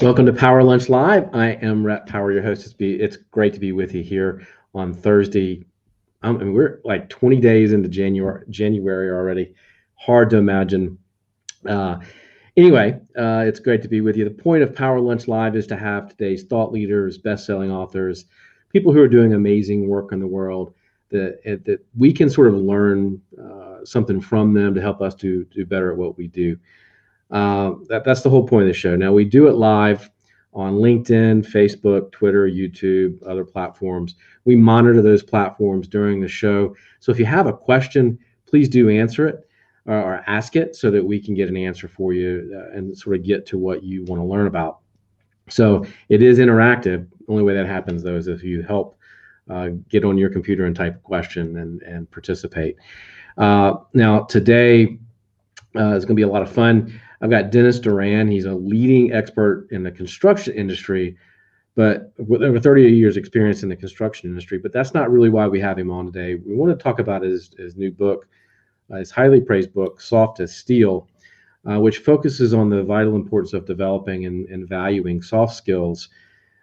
Welcome to Power Lunch Live. I am Rhett Power, your host. It's great to be with you here on Thursday. We're like 20 days into January already. Hard to imagine. It's great to be with you. The point of Power Lunch Live is to have today's thought leaders, best-selling authors, people who are doing amazing work in the world that we can sort of learn something from them to help us do better at what we do. That's the whole point of the show. Now, we do it live on LinkedIn, Facebook, Twitter, YouTube, other platforms. We monitor those platforms during the show. So if you have a question, please do answer it or ask it so that we can get an answer for you and sort of get to what you want to learn about. So it is interactive. The only way that happens, though, is if you help get on your computer and type a question and participate. Now, today is going to be a lot of fun. I've got Dennis Doran. He's a leading expert in the construction industry, but with over 30 years experience in the construction industry. But that's not really why we have him on today. We want to talk about his new book, his highly praised book, Soft as Steel, which focuses on the vital importance of developing and valuing soft skills,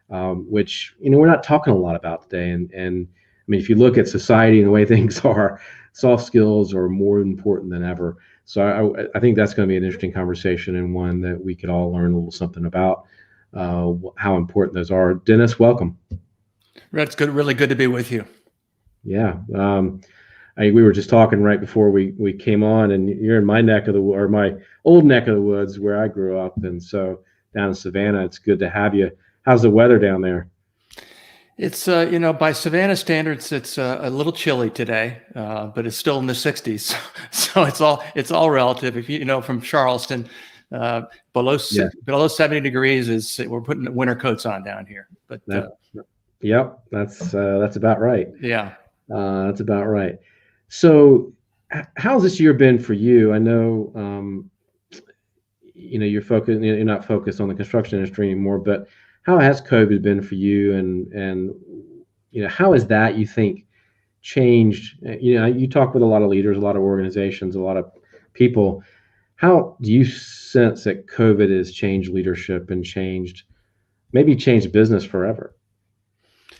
which, we're not talking a lot about today. And I mean, if you look at society and the way things are, soft skills are more important than ever. So I think that's going to be an interesting conversation and one that we could all learn a little something about how important those are. Dennis, welcome. Rhett, it's good, really good to be with you. Yeah. We were just talking right before we came on, and you're in my neck of the or my old neck of the woods where I grew up, and so down in Savannah, it's good to have you. How's the weather down there? It's by Savannah standards, it's a little chilly today, but it's still in the 60s. So it's all relative. If from Charleston, below 70 degrees we're putting winter coats on down here. But yep, that's about right. Yeah, that's about right. So, how's this year been for you? I know, you're not focused on the construction industry anymore, but how has COVID been for you, and how has that, you think, changed? You talk with a lot of leaders, a lot of organizations, a lot of people. How do you sense that COVID has changed leadership and changed business forever?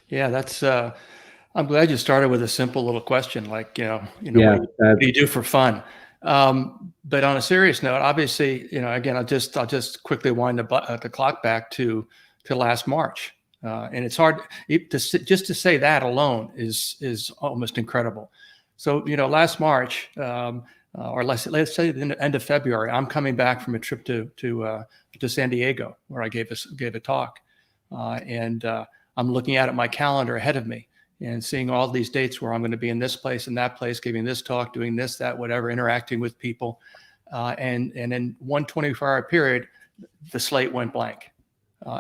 Yeah, that's. I'm glad you started with a simple little question, like what do you do for fun? But on a serious note, obviously, again, I'll just quickly wind the clock back to last March, and it's hard to say that alone is almost incredible. So last March, or let's say the end of February, I'm coming back from a trip to San Diego where I gave a talk, and I'm looking at my calendar ahead of me and seeing all these dates where I'm going to be in this place and that place, giving this talk, doing this, that, whatever, interacting with people, and in one 24-hour period, the slate went blank.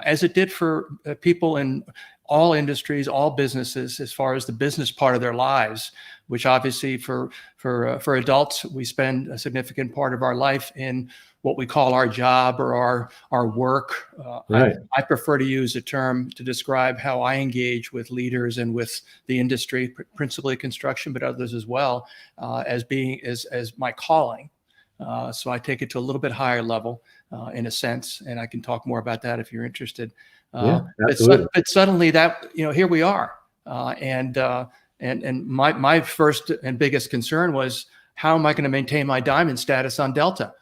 As it did for people in all industries, all businesses, as far as the business part of their lives, which obviously for adults, we spend a significant part of our life in what we call our job or our work. Right. I prefer to use a term to describe how I engage with leaders and with the industry, principally construction, but others as well, as my calling. So I take it to a little bit higher level, in a sense, and I can talk more about that if you're interested. But suddenly that, here we are. And my first and biggest concern was, how am I going to maintain my diamond status on Delta?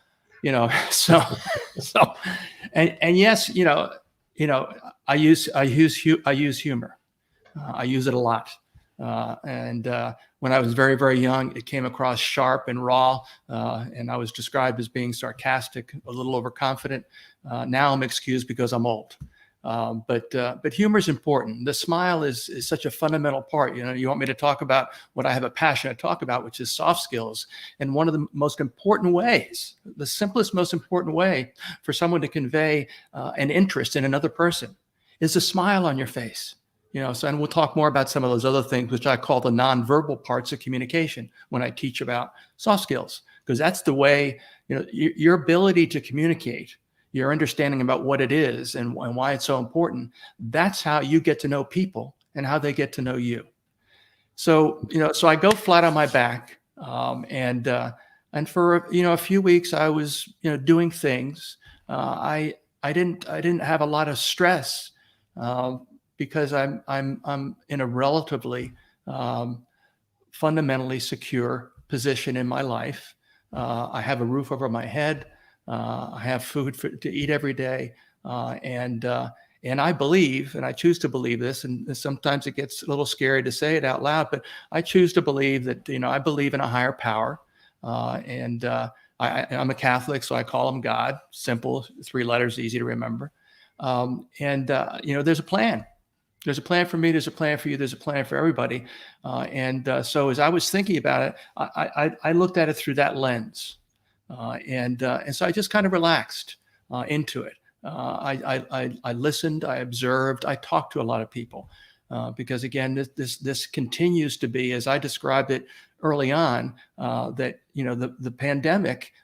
So yes, I use humor. I use it a lot. And when I was very, very young, it came across sharp and raw, and I was described as being sarcastic, a little overconfident. Now I'm excused because I'm old. But humor is important. The smile is such a fundamental part. You want me to talk about what I have a passion to talk about, which is soft skills. And one of the most important ways, the simplest, most important way for someone to convey an interest in another person is a smile on your face. And we'll talk more about some of those other things, which I call the nonverbal parts of communication when I teach about soft skills, because that's the way, your ability to communicate, your understanding about what it is and why it's so important. That's how you get to know people and how they get to know you. So, so I go flat on my back, and for, a few weeks I was, doing things. I I didn't have a lot of stress because I'm in a relatively fundamentally secure position in my life. I have a roof over my head. I have food to eat every day, and I believe, and I choose to believe this, and sometimes it gets a little scary to say it out loud, but I choose to believe that, I believe in a higher power, and I'm a Catholic, so I call him God. Simple, 3 letters, easy to remember. There's a plan. There's a plan for me. There's a plan for you. There's a plan for everybody. So as I was thinking about it, I looked at it through that lens, and so I just kind of relaxed into it. I listened. I observed. I talked to a lot of people because, again, this continues to be, as I described it early on, that the pandemic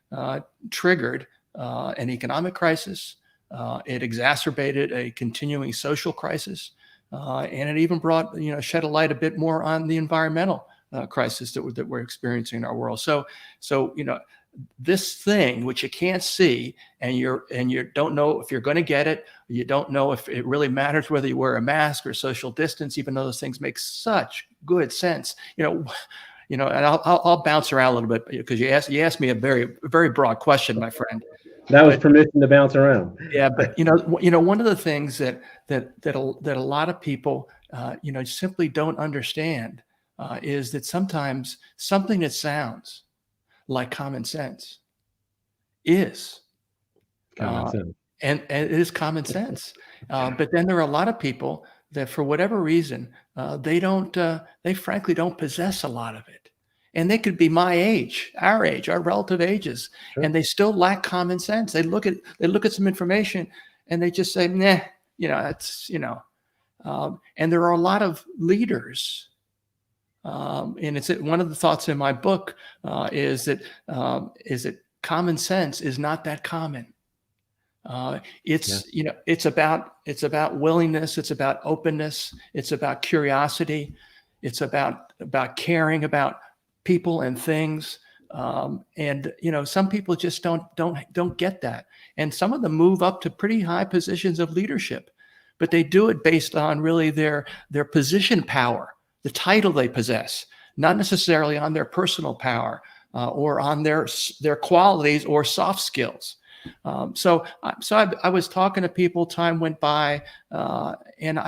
triggered an economic crisis. It exacerbated a continuing social crisis. And it even brought, shed a light a bit more on the environmental crisis that we're experiencing in our world. So this thing which you can't see, and you don't know if you're going to get it, you don't know if it really matters whether you wear a mask or social distance, even though those things make such good sense. And I'll bounce around a little bit because you asked me a very, very broad question, my friend. That was permission to bounce around. Yeah, but one of the things that a lot of people simply don't understand is that sometimes something that sounds like common sense is common sense. And it is common sense. But then there are a lot of people that, for whatever reason, they frankly don't possess a lot of it. And they could be my age, our relative ages, sure, and they still lack common sense. They look at some information and they just say, nah, that's, and there are a lot of leaders. And it's one of the thoughts in my book is that common sense is not that common. It's about willingness. It's about openness. It's about curiosity. It's about caring about people and things. Some people just don't get that. And some of them move up to pretty high positions of leadership, but they do it based on really their position power, the title they possess, not necessarily on their personal power or on their qualities or soft skills. So I was talking to people, time went by, and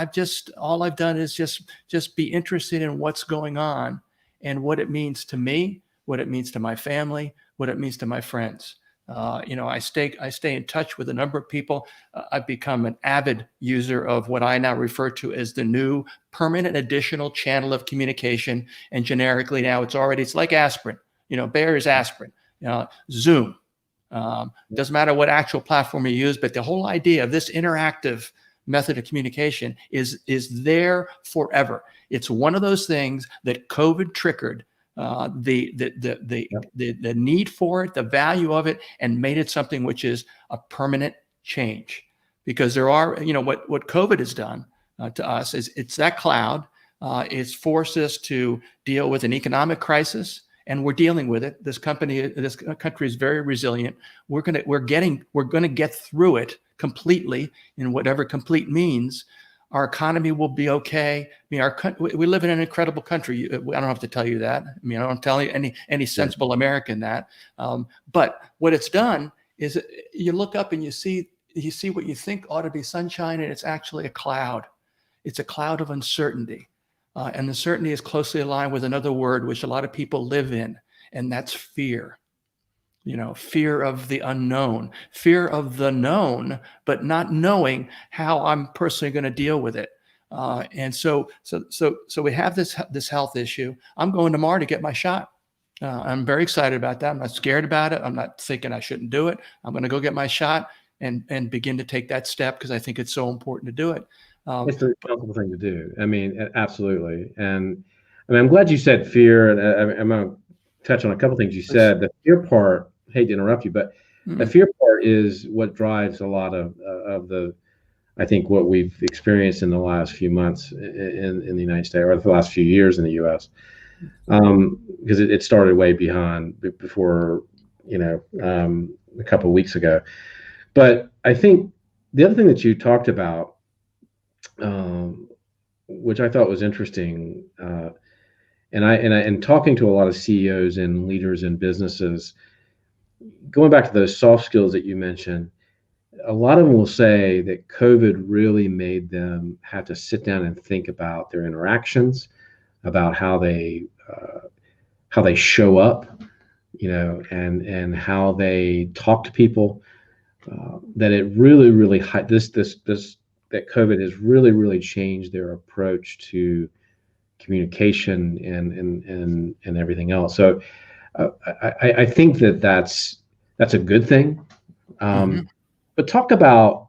all I've done is just be interested in what's going on and what it means to me, what it means to my family, what it means to my friends. I stay in touch with a number of people. I've become an avid user of what I now refer to as the new permanent additional channel of communication. And generically now it's like aspirin. Bayer is aspirin. Zoom. Doesn't matter what actual platform you use, but the whole idea of this interactive method of communication is there forever. It's one of those things that COVID triggered the need for it, the value of it, and made it something which is a permanent change. Because there are, what COVID has done to us is it's that cloud. It's forced us to deal with an economic crisis, and we're dealing with it. This country is very resilient. We're gonna get through it completely, in whatever complete means. Our economy will be okay. I mean, we live in an incredible country. I don't have to tell you that. I mean, I don't tell you any sensible American that. But what it's done is you look up and you see what you think ought to be sunshine, and it's actually a cloud. It's a cloud of uncertainty. And uncertainty is closely aligned with another word which a lot of people live in, and that's fear. Fear of the unknown, fear of the known, but not knowing how I'm personally going to deal with it. And so we have this health issue. I'm going tomorrow to get my shot. I'm very excited about that. I'm not scared about it. I'm not thinking I shouldn't do it. I'm going to go get my shot and begin to take that step because I think it's so important to do it. It's the responsible thing to do. I mean, absolutely. And I mean, I'm glad you said fear. And I'm going to touch on a couple things you said. The fear part, hate to interrupt you, but the fear part is what drives a lot of the, I think, what we've experienced in the last few months in the United States, or the last few years in the U.S. Because it started way before, a couple of weeks ago. But I think the other thing that you talked about, which I thought was interesting, and talking to a lot of CEOs and leaders in businesses, going back to those soft skills that you mentioned, a lot of them will say that COVID really made them have to sit down and think about their interactions, about how they show up, and how they talk to people. That it really that COVID has really changed their approach to communication and everything else. So I think that's a good thing. But you talk about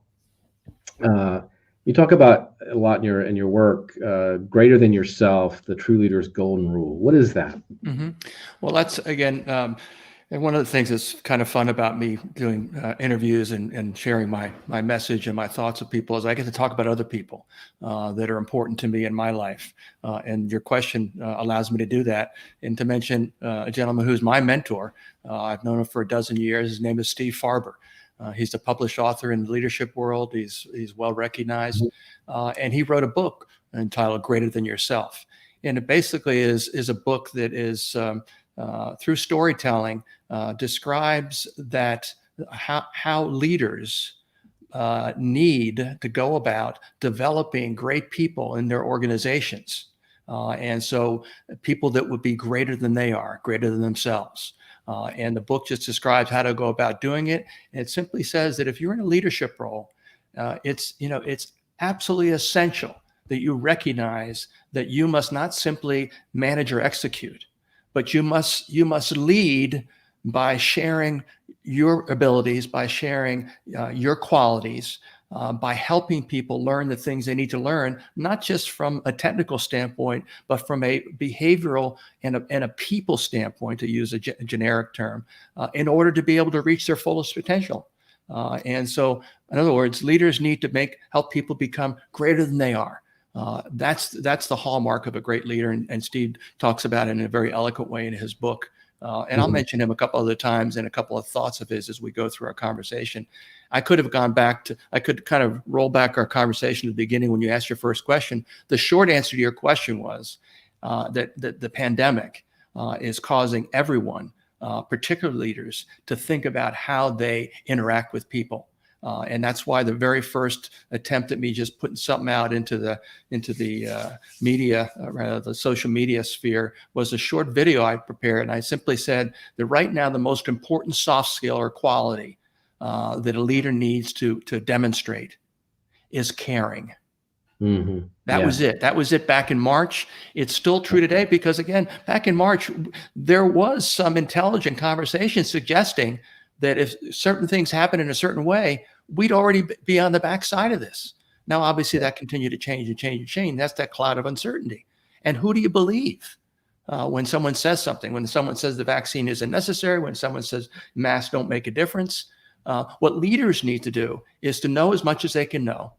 a lot in your work, greater than yourself, the true leader's golden rule. What is that? Well, that's again, and one of the things that's kind of fun about me doing interviews and sharing my message and my thoughts with people is I get to talk about other people that are important to me in my life. And your question allows me to do that, and to mention a gentleman who's my mentor. I've known him for a dozen years. His name is Steve Farber. He's a published author in the leadership world. He's well recognized, and he wrote a book entitled "Greater Than Yourself," and it basically is a book that is through storytelling describes that how leaders need to go about developing great people in their organizations, and so people that would be greater than they are, greater than themselves. And the book just describes how to go about doing it. And it simply says that if you're in a leadership role, it's absolutely essential that you recognize that you must not simply manage or execute, but you must lead by sharing your abilities, by sharing your qualities, by helping people learn the things they need to learn, not just from a technical standpoint, but from a behavioral and a people standpoint, to use a generic term, in order to be able to reach their fullest potential. And so, in other words, leaders need to help people become greater than they are. That's the hallmark of a great leader, and Steve talks about it in a very eloquent way in his book. And I'll mention him a couple other times and a couple of thoughts of his as we go through our conversation. I could kind of roll back our conversation to the beginning when you asked your first question. The short answer to your question was that the pandemic is causing everyone, particularly leaders, to think about how they interact with people. And that's why the very first attempt at me just putting something out into the media, rather the social media sphere, was a short video I prepared. And I simply said that right now, the most important soft skill or quality that a leader needs to demonstrate is caring. That was it. That was it back in March. It's still true today, because again, back in March, there was some intelligent conversation suggesting that if certain things happen in a certain way, we'd already be on the backside of this. Now, obviously, that continued to change and change and change. That's that cloud of uncertainty. And who do you believe when someone says something? When someone says the vaccine isn't necessary, when someone says masks don't make a difference? What leaders need to do is to know as much as they can know,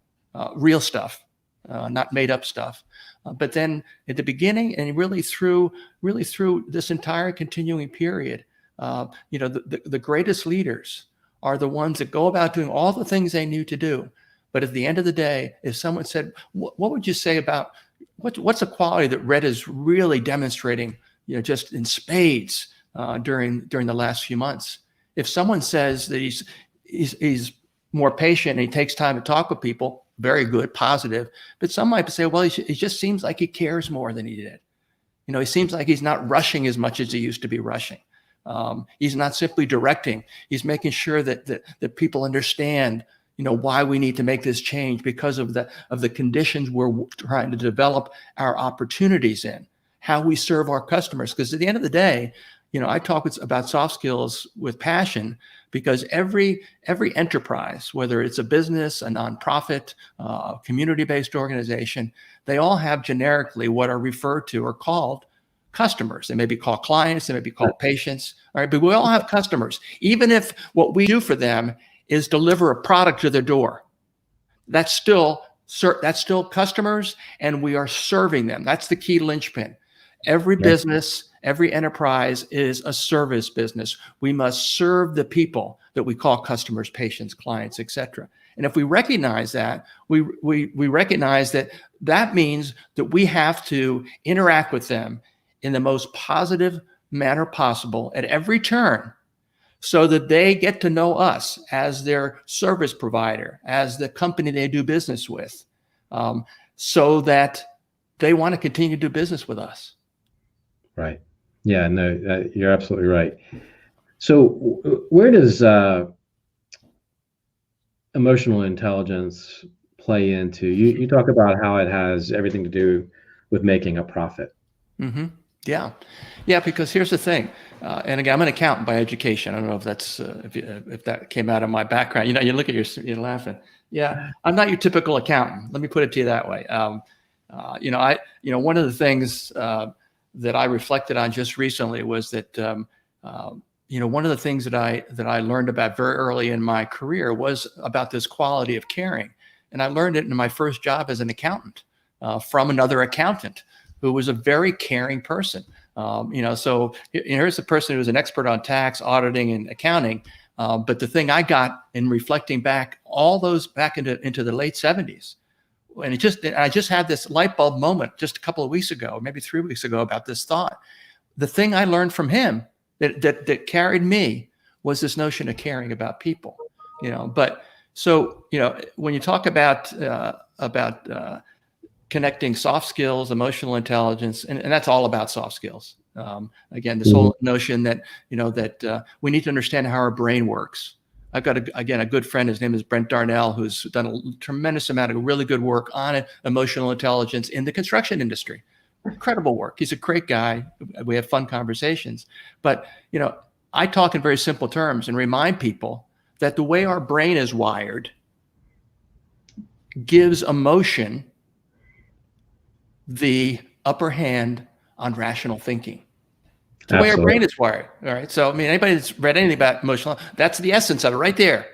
real stuff, not made up stuff. But then at the beginning and really through this entire continuing period, the greatest leaders are the ones that go about doing all the things they need to do. But at the end of the day, if someone said, what would you say about what's a quality that Rhett is really demonstrating, just in spades during the last few months? If someone says that he's more patient and he takes time to talk with people, very good, positive. But some might say, well, he just seems like he cares more than he did. He seems like he's not rushing as much as he used to be rushing. He's not simply directing. He's making sure that people understand, why we need to make this change because of the conditions we're trying to develop our opportunities in, how we serve our customers. Because at the end of the day, I talk about soft skills with passion, because every enterprise, whether it's a business, a nonprofit, a community-based organization, they all have generically what are referred to or called customers. They may be called clients, they may be called patients, all right? But we all have customers. Even if what we do for them is deliver a product to their door, that's still customers, and we are serving them. That's the key linchpin. Every business, every enterprise is a service business. We must serve the people that we call customers, patients, clients, etc. And if we recognize that, we recognize that that means that we have to interact with them in the most positive manner possible at every turn, so that they get to know us as their service provider, as the company they do business with, so that they want to continue to do business with us. Right. Yeah, no, you're absolutely right. So where does emotional intelligence play into? You talk about how it has everything to do with making a profit. Mm-hmm. Yeah, because here's the thing, and again, I'm an accountant by education. I don't know if that's if that came out of my background. You look at you're laughing. Yeah, I'm not your typical accountant. Let me put it to you that way. One of the things that I reflected on just recently was that one of the things that I learned about very early in my career was about this quality of caring, and I learned it in my first job as an accountant from another accountant who was a very caring person. So here's a person who was an expert on tax, auditing, and accounting. But the thing I got in reflecting back all those back into the late 70s, and I just had this light bulb moment just a couple of weeks ago, maybe 3 weeks ago, about this thought. The thing I learned from him that carried me was this notion of caring about people. But so when you talk about connecting soft skills, emotional intelligence, and that's all about soft skills. Again, this whole notion that we need to understand how our brain works. I've got a good friend. His name is Brent Darnell, who's done a tremendous amount of really good work on emotional intelligence in the construction industry. Incredible work. He's a great guy. We have fun conversations. But I talk in very simple terms and remind people that the way our brain is wired gives emotion the upper hand on rational thinking. The way our brain is wired. All right. So, anybody that's read anything about emotional, that's the essence of it right there.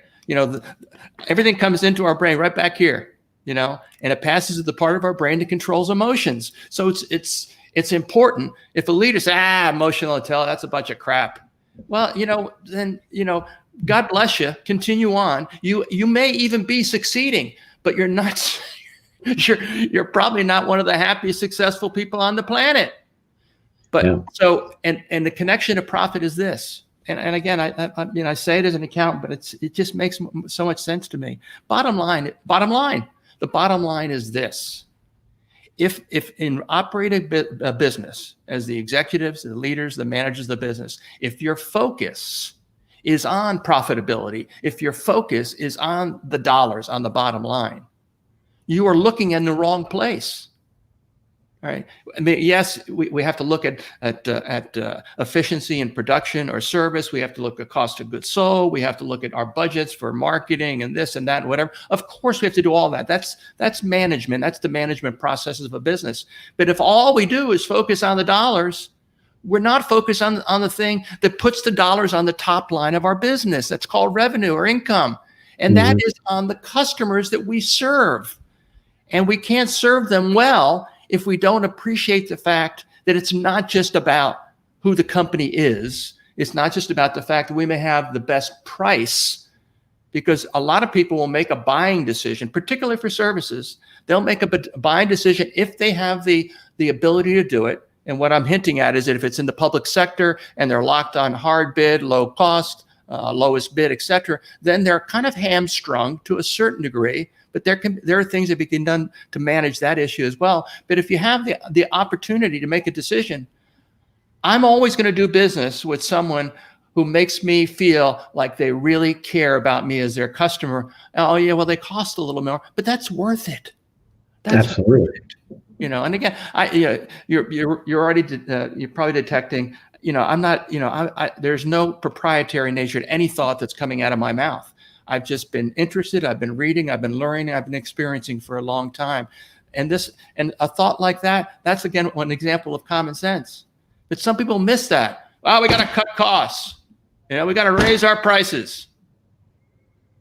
Everything comes into our brain right back here, and it passes to the part of our brain that controls emotions. So it's important. If a leader says, emotional intelligence, that's a bunch of crap. Well, then, God bless you. Continue on. You may even be succeeding, but you're not. You're probably not one of the happiest, successful people on the planet. But so, and the connection to profit is this. And again, I say it as an accountant, but it just makes so much sense to me. Bottom line. The bottom line is this: if in operating a business, as the executives, the leaders, the managers of the business, if your focus is on profitability, if your focus is on the dollars, on the bottom line, you are looking in the wrong place. All right. Yes, we have to look at efficiency in production or service. We have to look at cost of goods sold. We have to look at our budgets for marketing and this and that, and whatever. Of course, we have to do all that. That's management. That's the management processes of a business. But if all we do is focus on the dollars, we're not focused on the thing that puts the dollars on the top line of our business. That's called revenue or income. And that is on the customers that we serve. And we can't serve them well if we don't appreciate the fact that it's not just about who the company is. It's not just about the fact that we may have the best price, because a lot of people will make a buying decision, particularly for services. They'll make a buying decision if they have the ability to do it. And what I'm hinting at is that if it's in the public sector and they're locked on hard bid, low cost, lowest bid, et cetera, then they're kind of hamstrung to a certain degree. But there are things that can be done to manage that issue as well. But if you have the opportunity to make a decision, I'm always going to do business with someone who makes me feel like they really care about me as their customer. Oh yeah, well, they cost a little more, but that's worth it. That's absolutely worth it. And again, you're already you're probably detecting. I'm not. There's no proprietary nature to any thought that's coming out of my mouth. I've just been interested. I've been reading. I've been learning. I've been experiencing for a long time. And a thought like that's again one example of common sense. But some people miss that. Well, we got to cut costs. We got to raise our prices.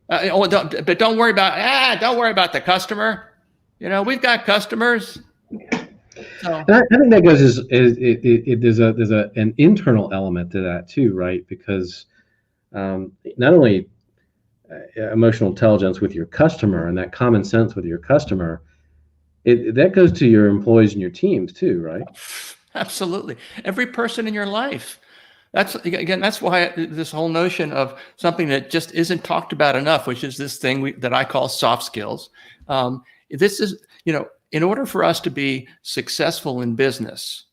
But don't worry about the customer. We've got customers. So, I think that goes there's an internal element to that too, right? Because not only emotional intelligence with your customer and that common sense with your customer, that goes to your employees and your teams too, right? Absolutely. Every person in your life. That's why this whole notion of something that just isn't talked about enough, which is this thing that I call soft skills. This is, in order for us to be successful in business,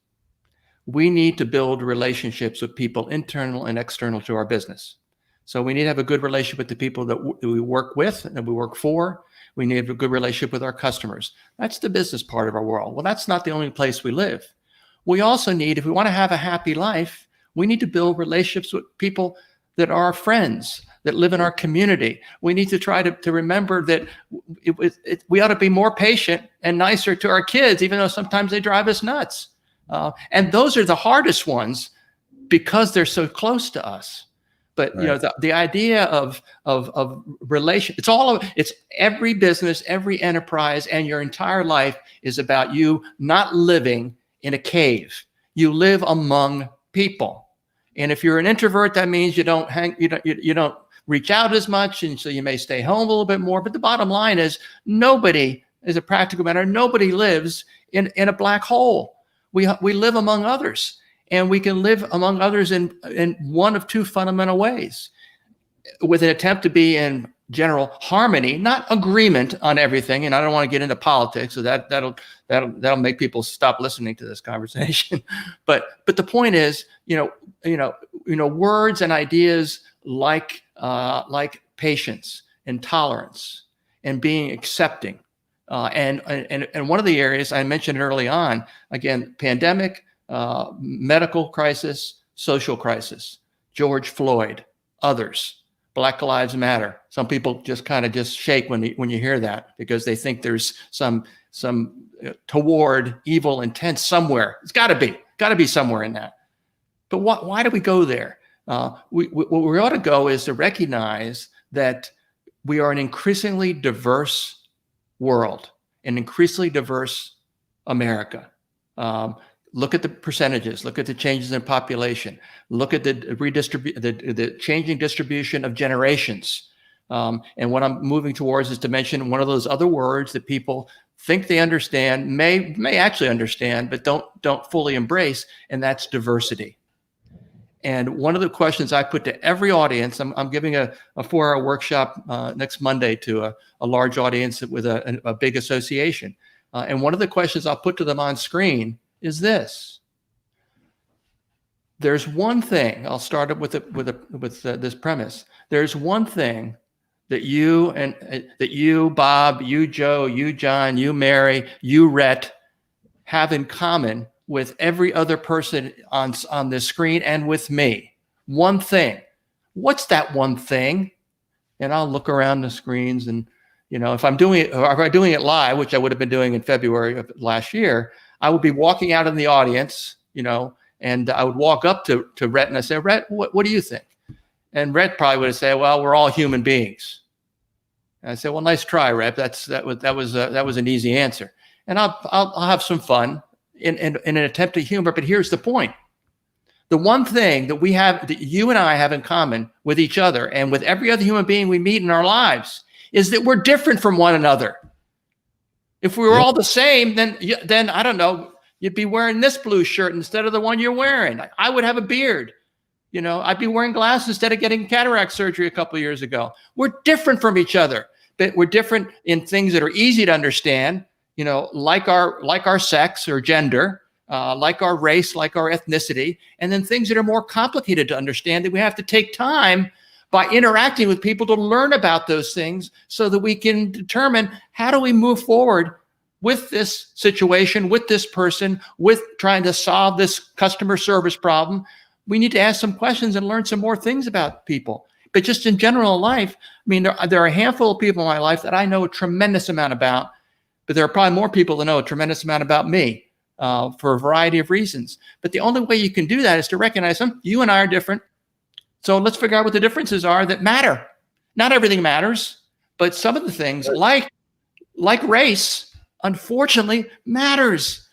we need to build relationships with people internal and external to our business. So we need to have a good relationship with the people that we work with and that we work for. We need to have a good relationship with our customers. That's the business part of our world. Well, that's not the only place we live. We also need, if we want to have a happy life, we need to build relationships with people that are our friends, that live in our community. We need to try to remember that we ought to be more patient and nicer to our kids, even though sometimes they drive us nuts. And those are the hardest ones because they're so close to us. But right. The idea of relation, it's every business, every enterprise, and your entire life is about you not living in a cave. You live among people. And if you're an introvert, that means you don't reach out as much, and so you may stay home a little bit more. But the bottom line is, nobody, as a practical matter, nobody lives in a black hole. We live among others, and we can live among others in one of two fundamental ways, with an attempt to be in general harmony, not agreement on everything. And I don't want to get into politics, so that'll make people stop listening to this conversation. But the point is, words and ideas like patience and tolerance and being accepting. And one of the areas I mentioned early on, again, pandemic, medical crisis, social crisis, George Floyd, others, Black Lives Matter. Some people just kind of just shake when you hear that, because they think there's some toward evil intent somewhere. It's got to be somewhere in that. But why do we go there? What we ought to go is to recognize that we are an increasingly diverse world, an increasingly diverse America. Look at the percentages, look at the changes in population, look at the changing distribution of generations. And what I'm moving towards is to mention one of those other words that people think they understand, may actually understand, but don't fully embrace, and that's diversity. And one of the questions I put to every audience, I'm giving a 4-hour workshop next Monday to a large audience with a big association. And one of the questions I'll put to them on screen is this. There's one thing, I'll start it with this premise. There's one thing that you, Bob, you, Joe, you, John, you, Mary, you, Rhett, have in common with every other person on this screen and with me. One thing. What's that one thing? And I'll look around the screens, and if I'm doing it live, which I would have been doing in February of last year, I would be walking out in the audience, and I would walk up to Rhett and I say, Rhett, what do you think? And Rhett probably would have said, well, we're all human beings. And I said, well, nice try, Rhett. That was an easy answer. And I'll have some fun in an attempt at humor. But here's the point. The one thing that you and I have in common with each other and with every other human being we meet in our lives is that we're different from one another. If we were all the same, then I don't know, you'd be wearing this blue shirt instead of the one you're wearing. I would have a beard. I'd be wearing glasses instead of getting cataract surgery a couple of years ago. We're different from each other, but we're different in things that are easy to understand, like our sex or gender, like our race, like our ethnicity, and then things that are more complicated to understand that we have to take time by interacting with people to learn about those things so that we can determine how do we move forward with this situation, with this person, with trying to solve this customer service problem. We need to ask some questions and learn some more things about people. But just in general life, there are a handful of people in my life that I know a tremendous amount about, but there are probably more people that know a tremendous amount about me for a variety of reasons. But the only way you can do that is to recognize them. You and I are different. So let's figure out what the differences are that matter. Not everything matters, but some of the things like race, unfortunately, matters.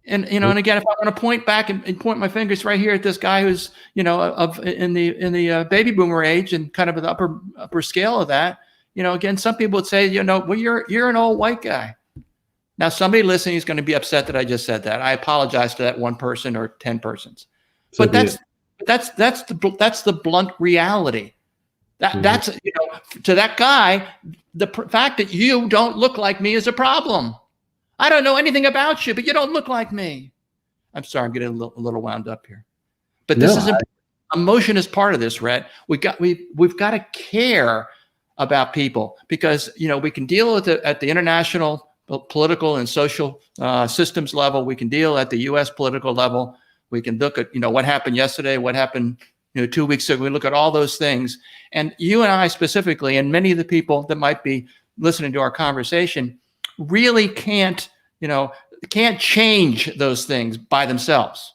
And, and again, if I want to point back and point my fingers right here at this guy who's, in the baby boomer age and kind of the upper scale of that, again, some people would say, well, you're an old white guy. Now, somebody listening is going to be upset that I just said that. I apologize to that one person or 10 persons, but that's the blunt reality. That's, to that guy, the fact that you don't look like me is a problem. I don't know anything about you, but you don't look like me. I'm sorry, I'm getting a little wound up here. But this is emotion is part of this, Rhett. We've got to care about people because we can deal with it at the international political and social systems level. We can deal at the U.S. political level. We can look at what happened yesterday, what happened 2 weeks ago. We look at all those things, and you and I specifically, and many of the people that might be listening to our conversation, really can't change those things by themselves.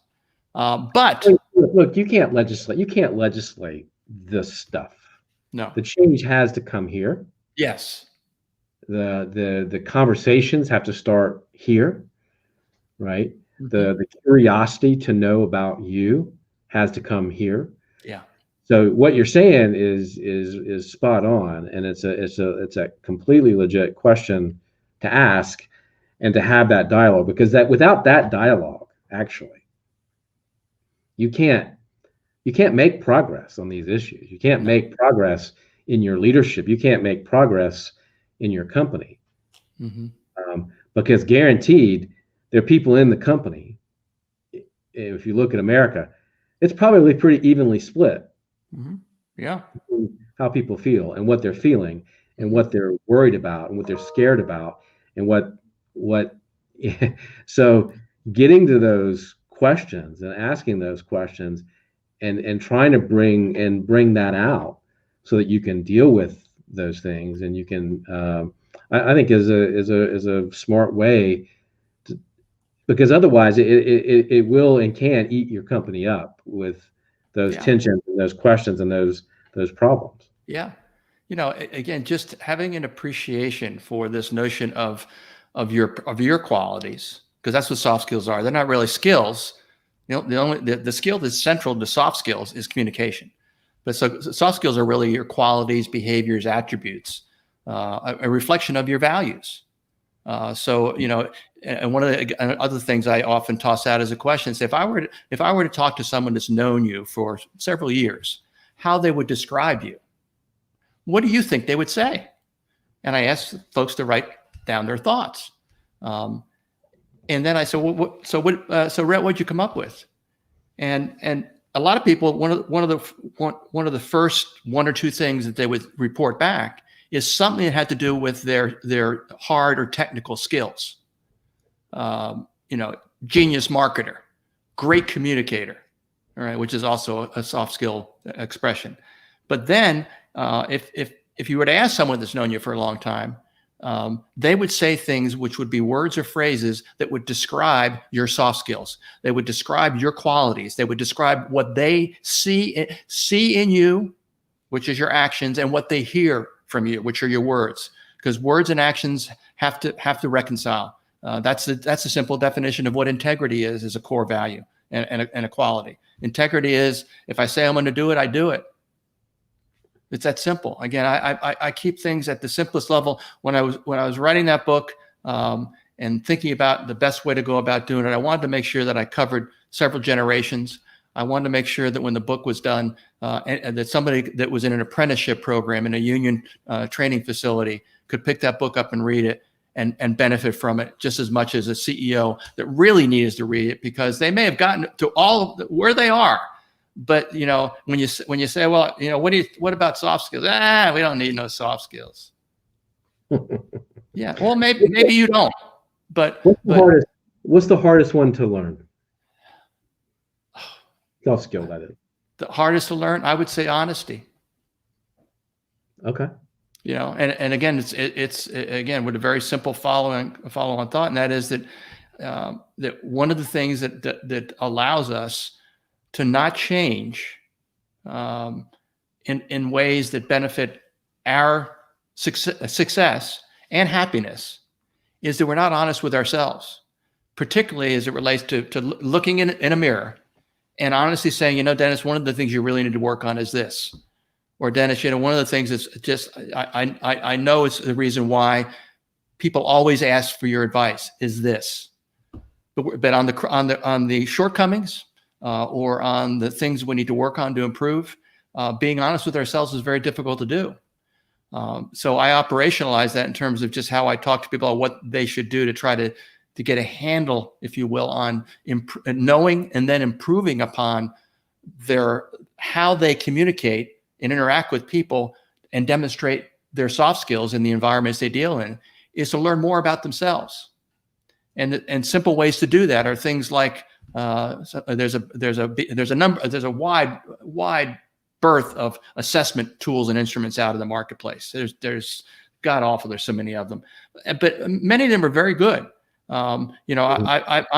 But look, you can't legislate. You can't legislate this stuff. No, the change has to come here. Yes. The conversations have to start here, right? Mm-hmm. The curiosity to know about you has to come here. Yeah. So what you're saying is spot on, and it's a completely legit question to ask and to have that dialogue, because without that dialogue, actually, you can't make progress on these issues. You can't make progress in your leadership. You can't make progress in your company. Mm-hmm. Because guaranteed there are people in the company. If you look at America, it's probably pretty evenly split. Mm-hmm. Yeah. How people feel and what they're feeling and what they're worried about and what they're scared about and what so getting to those questions and asking those questions and trying to bring that out so that you can deal with those things, and you can I think is a smart way to, because otherwise it will and can eat your company up with those tensions and those questions and those problems. Yeah. Again, just having an appreciation for this notion of your qualities, because that's what soft skills are. They're not really skills. The skill that's central to soft skills is communication. But so soft skills are really your qualities, behaviors, attributes, a reflection of your values. And one of the other things I often toss out as a question is if I were to talk to someone that's known you for several years, how they would describe you, what do you think they would say? And I ask folks to write down their thoughts. And then I said, so Rhett, what'd you come up with? And a lot of people, one of the first one or two things that they would report back is something that had to do with their hard or technical skills. Genius marketer, great communicator, all right, which is also a soft skill expression. But then if you were to ask someone that's known you for a long time, they would say things which would be words or phrases that would describe your soft skills. They would describe your qualities. They would describe what they see in you, which is your actions, and what they hear from you, which are your words. Because words and actions have to reconcile. That's a simple definition of what integrity is a core value and a quality. Integrity is, if I say I'm going to do it, I do it. It's that simple. Again, I keep things at the simplest level. When I was writing that book and thinking about the best way to go about doing it, I wanted to make sure that I covered several generations. I wanted to make sure that when the book was done, and that somebody that was in an apprenticeship program in a union training facility could pick that book up and read it and benefit from it just as much as a CEO that really needs to read it, because they may have gotten to all of where they are. But when you say, well, what about soft skills? We don't need no soft skills. Yeah, well, maybe you don't. But what's the hardest one to learn? Soft skill, that is. The hardest to learn, I would say, honesty. Okay. And again, it's again with a very simple follow-on thought, and that is that that one of the things that allows us to not change in ways that benefit our success and happiness is that we're not honest with ourselves. particularly as it relates to looking in a mirror and honestly saying, Dennis, one of the things you really need to work on is this. Or Dennis, one of the things is just, I know it's the reason why people always ask for your advice is this. But on the shortcomings or on the things we need to work on to improve, being honest with ourselves is very difficult to do. So I operationalize that in terms of just how I talk to people about what they should do to try to get a handle, if you will, on knowing and then improving upon how they communicate and interact with people and demonstrate their soft skills in the environments they deal in, is to learn more about themselves. And simple ways to do that are things like there's a wide berth of assessment tools and instruments out of the marketplace. There's god awful. There's so many of them, but many of them are very good. I'm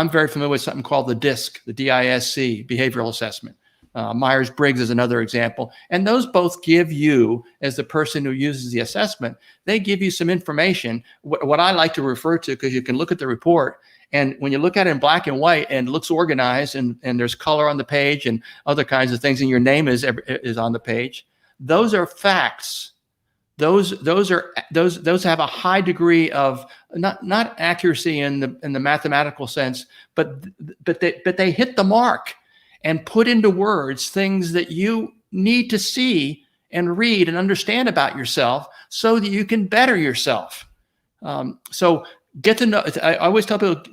very familiar with something called the DISC, the DISC, behavioral assessment. Myers-Briggs is another example. And those both give you, as the person who uses the assessment, they give you some information, what I like to refer to, because you can look at the report, and when you look at it in black and white and it looks organized and there's color on the page and other kinds of things, and your name is on the page, those are facts. Those have a high degree of not accuracy in the mathematical sense, but they hit the mark and put into words things that you need to see and read and understand about yourself so that you can better yourself. So get to know. I always tell people,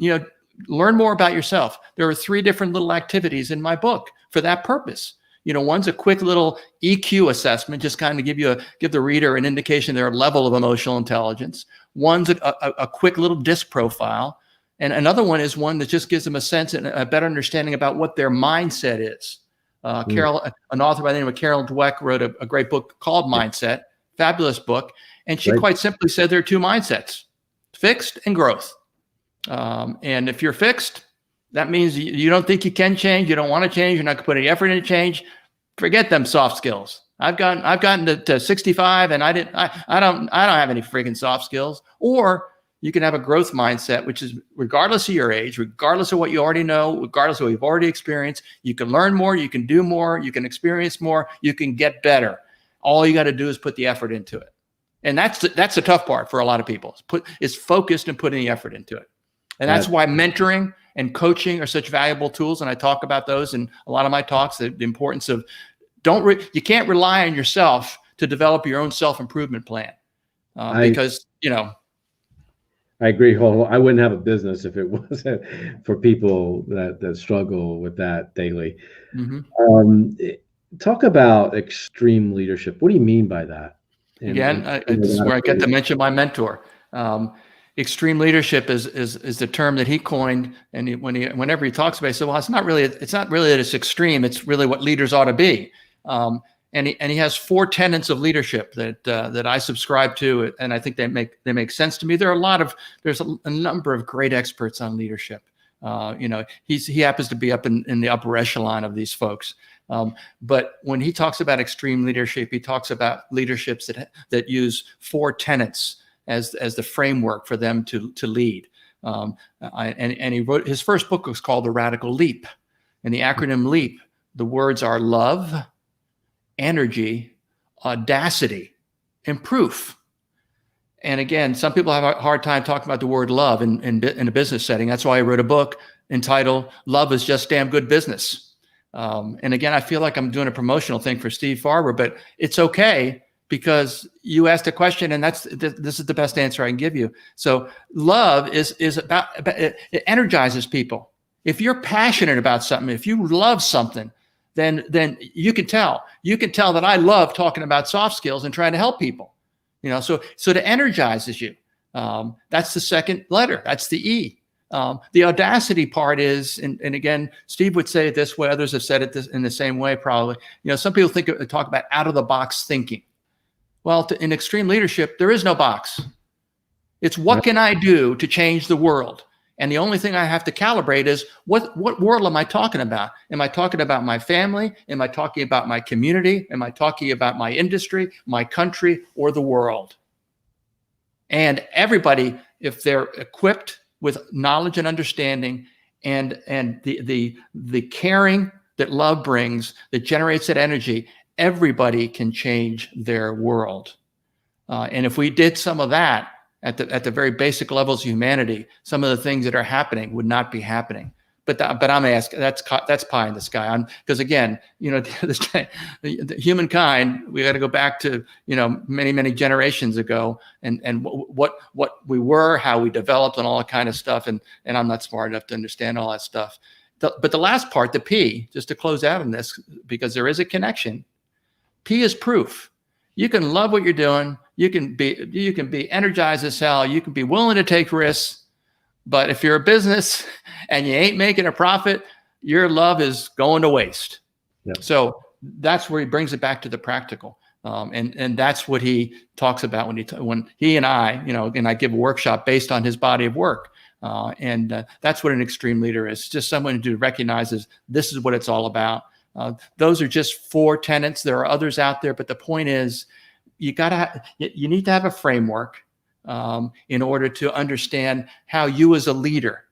learn more about yourself. There are 3 different little activities in my book for that purpose. One's a quick little EQ assessment, just kind of give the reader an indication of their level of emotional intelligence. One's a quick little DISC profile. And another one is one that just gives them a sense and a better understanding about what their mindset is. An author by the name of Carol Dweck wrote a great book called Mindset, fabulous book. And she quite simply said there are 2 mindsets, fixed and growth. And if you're fixed, that means you don't think you can change. You don't want to change. You're not going to put any effort into change. Forget them soft skills. I've gotten to 65 and I don't have any freaking soft skills. Or you can have a growth mindset, which is regardless of your age, regardless of what you already know, regardless of what you've already experienced, you can learn more, you can do more, you can experience more, you can get better. All you got to do is put the effort into it. And that's the tough part for a lot of people. Is focused and putting the effort into it. And that's why mentoring and coaching are such valuable tools. And I talk about those in a lot of my talks, the importance of you can't rely on yourself to develop your own self-improvement plan because. I agree. I wouldn't have a business if it wasn't for people that struggle with that daily. Mm-hmm. Talk about extreme leadership. What do you mean by that? This is where I get to mention my mentor. Extreme leadership is the term that he coined, and whenever he talks about it, he said, "Well, it's not really that it's extreme. It's really what leaders ought to be." And he has 4 tenets of leadership that I subscribe to, and I think they make sense to me. There's a number of great experts on leadership. He happens to be up in the upper echelon of these folks. But when he talks about extreme leadership, he talks about leaderships that use 4 tenets as the framework for them to lead. And he wrote, his first book was called The Radical Leap, and the acronym LEAP. The words are love, energy, audacity, and proof. And again, some people have a hard time talking about the word love in a business setting. That's why I wrote a book entitled "Love is Just Damn Good Business." And again, I feel like I'm doing a promotional thing for Steve Farber, but it's okay because you asked a question, and this is the best answer I can give you. So love is about it energizes people. If you're passionate about something, if you love something, then you can tell. You can tell that I love talking about soft skills and trying to help people. So it energizes you. That's the second letter. That's the E. The audacity part is, and again, Steve would say it this way. Others have said it in the same way, probably. Some people talk about out of the box thinking. Well, in extreme leadership, there is no box. It's what can I do to change the world? And the only thing I have to calibrate is what world am I talking about? Am I talking about my family? Am I talking about my community? Am I talking about my industry, my country, or the world? And everybody, if they're equipped with knowledge and understanding and the caring that love brings, that generates that energy, everybody can change their world. And if we did some of that at the very basic levels of humanity, some of the things that are happening would not be happening. But I'm asking, that's pie in the sky. Because again, the humankind, we got to go back to many generations ago, and what we were, how we developed, and all that kind of stuff. And I'm not smart enough to understand all that stuff. But the last part, the P, just to close out on this, because there is a connection. P is proof. You can love what you're doing. You can be energized as hell. You can be willing to take risks. But if you're a business and you ain't making a profit, your love is going to waste. Yep. So that's where he brings it back to the practical. And that's what he talks about when he and I, and I give a workshop based on his body of work. And that's what an extreme leader is. It's just someone who recognizes this is what it's all about. Those are just 4 tenets. There are others out there, but the point is, you need to have a framework in order to understand how you as a leader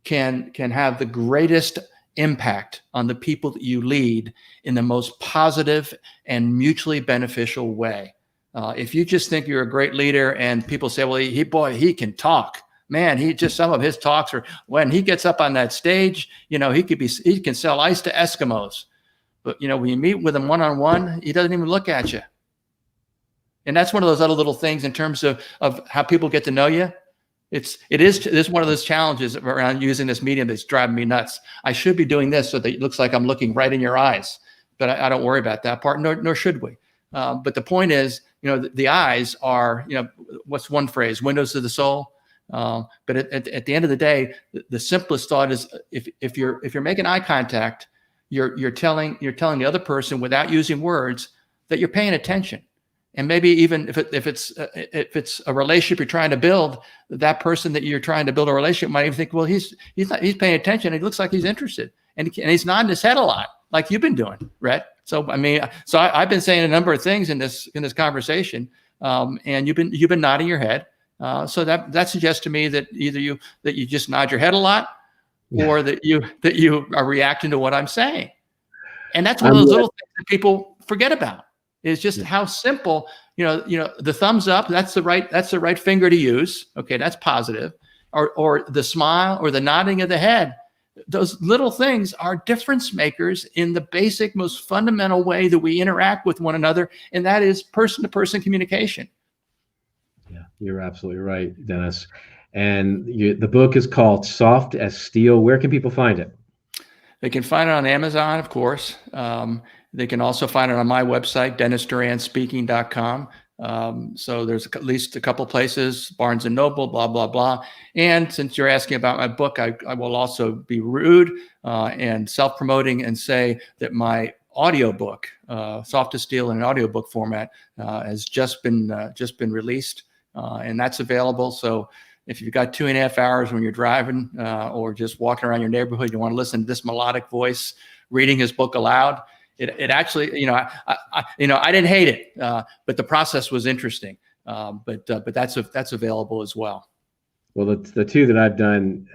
can have the greatest impact on the people that you lead in the most positive and mutually beneficial way. If you just think you're a great leader and people say, well, he can talk. Man, some of his talks are, when he gets up on that stage, he can sell ice to Eskimos. But when you meet with him one-on-one, he doesn't even look at you. And that's one of those other little things in terms of how people get to know you. It is one of those challenges around using this medium that's driving me nuts. I should be doing this so that it looks like I'm looking right in your eyes, but I don't worry about that part, nor should we. But the point is, the eyes are, what's one phrase? Windows to the soul. But at the end of the day, the simplest thought is if you're making eye contact, you're telling the other person without using words that you're paying attention. And maybe even if it's a relationship you're trying to build, that person that you're trying to build a relationship might even think, well, he's paying attention. He looks like he's interested, and he's nodding his head a lot, like you've been doing, Rhett. So I've been saying a number of things in this conversation, and you've been nodding your head. So that suggests to me that either you just nod your head a lot, or that you are reacting to what I'm saying. And that's one of those little things that people forget about. Is just how simple, the thumbs up, that's the right finger to use. Okay, that's positive. Or the smile or the nodding of the head. Those little things are difference makers in the basic, most fundamental way that we interact with one another, and that is person-to-person communication. Yeah, you're absolutely right, Dennis. And the book is called Soft as Steel. Where can people find it? They can find it on Amazon, of course. They can also find it on my website, DennisDuranSpeaking.com. So there's at least a couple places, Barnes & Noble, blah, blah, blah. And since you're asking about my book, I will also be rude and self-promoting and say that my audiobook, Soft as Steel in an audiobook format, has just been released, and that's available. So if you've got 2.5 hours when you're driving or just walking around your neighborhood, you want to listen to this melodic voice reading his book aloud, it actually, I didn't hate it, but the process was interesting. But that's available as well. Well, the 2 that I've done,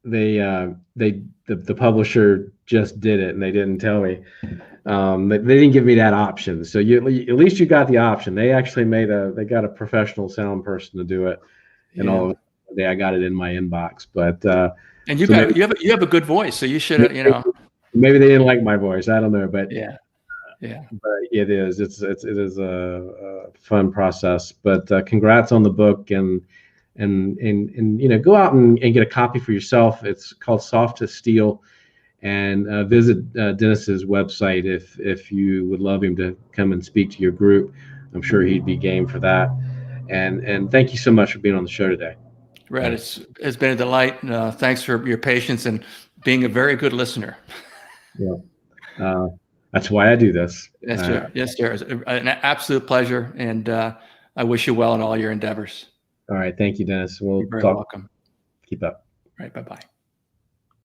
the publisher just did it, and they didn't tell me. They didn't give me that option. So at least you got the option. They actually they got a professional sound person to do it, and all of the day I got it in my inbox. But and you have a good voice, so you should Maybe they didn't like my voice. I don't know, but yeah. But it is. It is a fun process. But congrats on the book, and go out and get a copy for yourself. It's called Soft as Steel, and visit Dennis's website if you would love him to come and speak to your group. I'm sure he'd be game for that. And thank you so much for being on the show today. Rhett, it's been a delight. Thanks for your patience and being a very good listener. Yeah, that's why I do this. Yes, sir. Yes, sir. It's an absolute pleasure, and I wish you well in all your endeavors. All right. Thank you, Dennis. You're very welcome. Keep up. All right. Bye-bye.